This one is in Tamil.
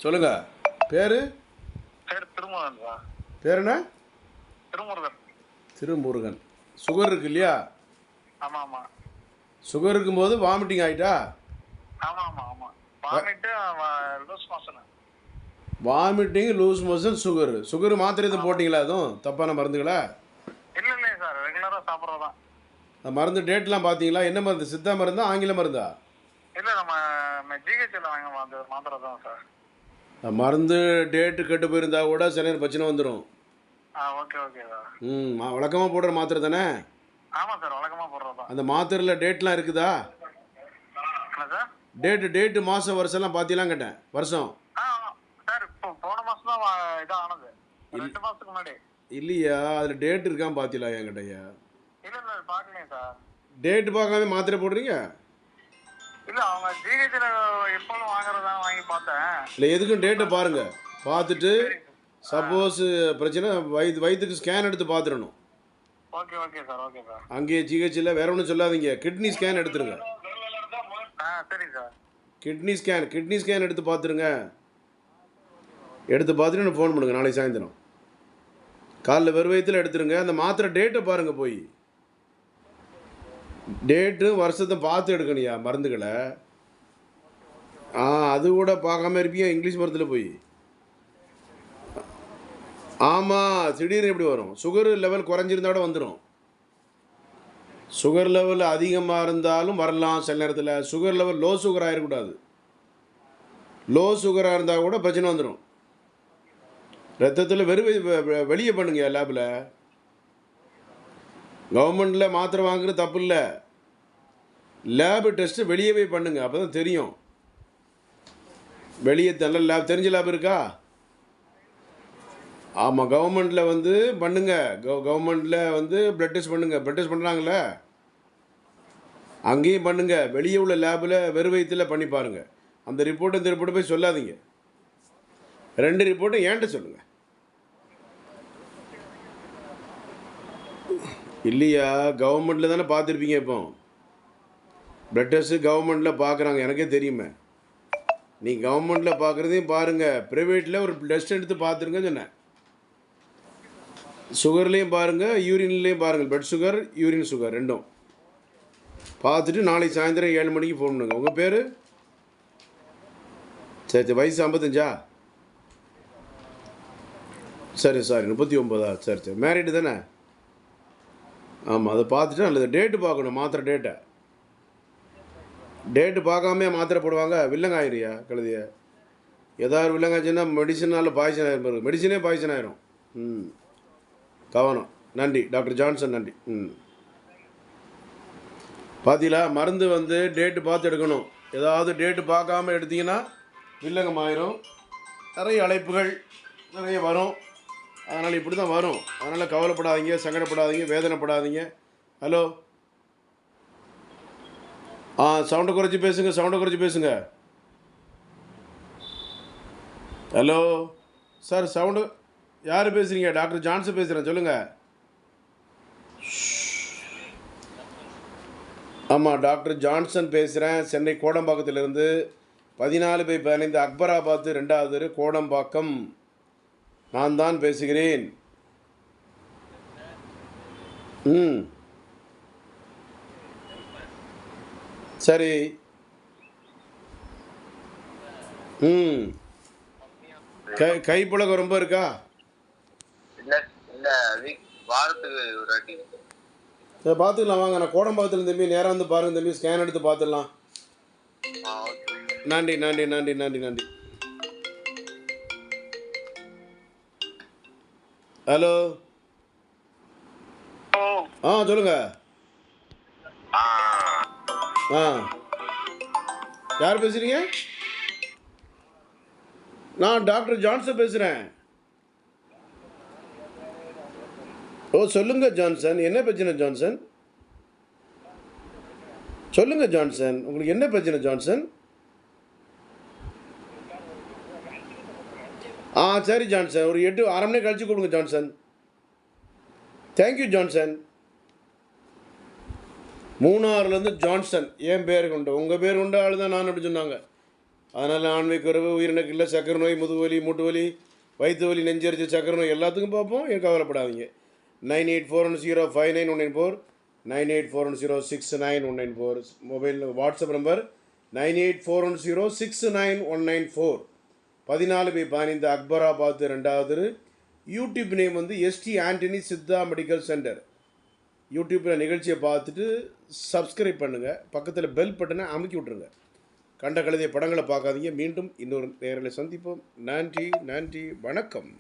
சொல்லுங்க. பேரு? பேர் திருமுருகன் சார். பேர் என்ன? திருமுருகன். திருமுருகன். சுகர் இருக்கு இல்லையா? ஆமா ஆமா. சுகர் இருக்கும்போது வாமிட்டிங் ஆயிட்டா? ஆமா ஆமா ஆமா. Vomit loose motion. Vomiting, loose motion, sugar. Sugar மாத்திரை எதுவும் போட்டிங்களா? எதுவும் தப்பான மருந்துகளா? இல்ல இல்லையே சார், ரெகுலரா சாப்பிட்றதான். மருந்து டேட்லாம் பார்த்தீங்களா? என்ன மருந்து? சித்தா மருந்தா ஆங்கில மருந்தா? இல்ல நம்ம ஜிஹெச்ல வாங்க மாத்திரை தான் சார். மருந்து டேட்டு கெட்டு போயிருந்தா கூட சில நேரம் பிரச்சனை வந்துடும். Okay okay sir. வழக்கமாக போடுற மாத்திரை தானே? ஆமா சார், வழக்கமா போடுறதான். அந்த மாத்திரையில் டேட்லாம் இருக்குதா? என்ன சார்? டேட்டு மாதம் வருஷம்லாம் பார்த்தீங்களான்னு கேட்டேன். வருஷம் சார் இப்போ போன மாசம் தான் இதாக ஆனது, 2 மாசத்துக்கு முன்னாடி. இல்லையா? அதில் டேட் இருக்கான்னு பார்த்தீங்களா என்கிட்டயா? இல்ல இல்ல பார்க்கலையே சார். டேட்டு பார்க்காம மாத்திரை போடுறீங்க? இல்ல அவங்க ஜிஹெச்ல எப்போதும் வாங்குறதா வாங்கி பார்த்தேன். இல்லை, எதுக்கும் டேட்டை பாருங்கள். பார்த்துட்டு சப்போஸ் பிரச்சனை வயிற்றுக்கு ஸ்கேன் எடுத்து பார்த்துடணும். Okay okay sir. Okay sir. அங்கேயே ஜிஹெச்சில் வேற ஒன்றும் சொல்லாதீங்க. கிட்னி ஸ்கேன் எடுத்துருங்க. சரி சார். கிட்னி ஸ்கேன் எடுத்து பார்த்துருங்க. எடுத்து பார்த்துட்டு எனக்கு ஃபோன் பண்ணுங்கள் நாளைக்கு சாயந்தரம். காலைல வெறும் வயிற்றுல எடுத்துருங்க. அந்த மாத்திரை டேட்டை பாருங்கள். போய் டேட்டு வருஷத்தை பார்த்து எடுக்கணுயா மருந்துகளை. அது கூட பார்க்காம இருப்பீங்க இங்கிலீஷ் மருந்தில் போய். ஆமாம், திடீர்னு எப்படி வரும்? சுகர் லெவல் குறைஞ்சிருந்தாட வந்துடும். சுகர் லெவல் அதிகமாக இருந்தாலும் வரலாம் சில நேரத்தில். சுகர் லெவல் லோ சுகர் ஆகிடக்கூடாது. லோ சுகராக இருந்தால் கூட பிரச்சனை வந்துடும். ரத்தத்தில் வெளியே பண்ணுங்க லேபில். கவர்மெண்ட்டில் மாத்திரை வாங்குறது தப்பு இல்லை. லேபு டெஸ்ட்டு வெளியே போய் பண்ணுங்க, அப்போ தான் தெரியும். வெளியே நல்ல லேப், தெரிஞ்ச லேப் இருக்கா? ஆமாம், கவர்மெண்ட்டில் வந்து பண்ணுங்க. கவர்மெண்ட்டில் வந்து ப்ளட் டெஸ்ட் பண்ணுங்க. ப்ளட் டெஸ்ட் பண்ணுறாங்களே அங்கேயும் பண்ணுங்க. வெளியே உள்ள லேபில் வெறும் வயிற்றில் பண்ணி பாருங்கள். அந்த ரிப்போர்ட்டை இந்த ரிப்போர்ட்டை போய் சொல்லாதீங்க. 2 ரிப்போர்ட்டும் ஏன்ட்ட சொல்லுங்கள். இல்லையா? கவர்மெண்ட்டில் தானே பார்த்துருப்பீங்க. இப்போ ப்ளட் டெஸ்ட்டு கவர்மெண்ட்டில் பார்க்குறாங்க, எனக்கே தெரியுமே. நீ கவர்மெண்ட்டில் பார்க்குறதையும் பாருங்கள், ப்ரைவேட்டில் ஒரு டெஸ்ட் எடுத்து பார்த்துருங்க சொன்னேன். சுகர்லேயும் பாருங்கள், யூரின்லேயும் பாருங்கள். பிளட் சுகர், யூரின் சுகர் ரெண்டும் பார்த்துட்டு நாளைக்கு சாயந்தரம் 7 மணிக்கு ஃபோன் பண்ணுங்க. உங்கள் பேர்? சரி, வயசு 55? சரி, சாரி 39. சரி, மேரிடு தானே? ஆமாம், அதை பார்த்துட்டு நல்லது. டேட்டு பார்க்கணும், மாத்திரை டேட்டு பார்க்காம மாத்திரை போடுவாங்க. வில்லங்க ஆயிரியா கழுதிய. ஏதாவது வில்லங்காச்சுன்னா மெடிசனால் பாய்ச்சன் ஆயிரும். மெடிசனே பாய்ச்சன் ஆயிரும். கவனம். நன்றி டாக்டர் ஜான்சன், நன்றி. பார்த்தீங்களா? மருந்து வந்து டேட்டு பார்த்து எடுக்கணும். ஏதாவது டேட்டு பார்க்காம எடுத்தீங்கன்னா வில்லங்கம் ஆயிரும். நிறைய அழைப்புகள் நிறைய வரும். அதனால் இப்படி தான் வரும். அதனால் கவலைப்படாதீங்க, சங்கடப்படாதீங்க, வேதனைப்படாதீங்க. ஹலோ, சவுண்டை குறைச்சி பேசுங்க. Hello sir, sound. யார் பேசுகிறீங்க? டாக்டர் ஜான்சன் பேசுகிறேன், சொல்லுங்கள். ஆமாம், டாக்டர் ஜான்சன் பேசுகிறேன், சென்னை கோடம்பாக்கத்திலிருந்து. 14/15 அக்பராபாத் 2வது தெரு, கோடம்பாக்கம். நான் தான் பேசுகிறேன். சரி. கைப்பழக்கம் ரொம்ப இருக்கா? வாரத்துக்கு ஒரு வாட்டி. பார்த்துக்கலாம் வாங்க. நான் கோடம்பாக்கத்தில் தம்பி, நேராக வந்து பாருங்கள் தம்பி. ஸ்கேன் எடுத்து பார்த்துடலாம். நன்றி. ஹலோ, சொல்லுங்க. யார் பேசுகிறீங்க? நான் டாக்டர் ஜான்சன் பேசுகிறேன். சொல்லுங்க ஜான்சன், என்ன பிரச்சனை ஜான்சன்? சொல்லுங்க ஜான்சன், உங்களுக்கு என்ன பிரச்சனை ஜான்சன்? சரி ஜான்சன், ஒரு 1/2 மணி கழிச்சு கொடுங்க ஜான்சன். Thank you Johnson. மூணாறுலேருந்து ஜான்சன். என் பேர் கொண்டு உங்கள் பேர் கொண்ட ஆள் தான் நான் அப்படி சொன்னாங்க. அதனால் ஆண்மைக்குறவு, உயிரினக்கில்லை, சக்கரை நோய், முதுவலி, மூட்டு வலி, வயிற்று வலி, நெஞ்சரிச்சு, சக்கரை நோய் எல்லாத்துக்கும் பார்ப்போம். எனக்கு கவலைப்படாதீங்க. 9841059194 9841069194 மொபைல் வாட்ஸ்அப் நம்பர் 9841069194 14/15 அக்பராபாத் 2வது. யூடியூப் நேம் வந்து SD Antony Siddha medical centre. யூடியூப்பில் நிகழ்ச்சியை பார்த்துட்டு சப்ஸ்கிரைப் பண்ணுங்கள். பக்கத்தில் பெல் பட்டனை அமுக்கி விட்ருங்க. கண்ட கழுதிய படங்களை பார்க்காதீங்க. மீண்டும் இன்னொரு நேரில் சந்திப்போம். நன்றி, வணக்கம்.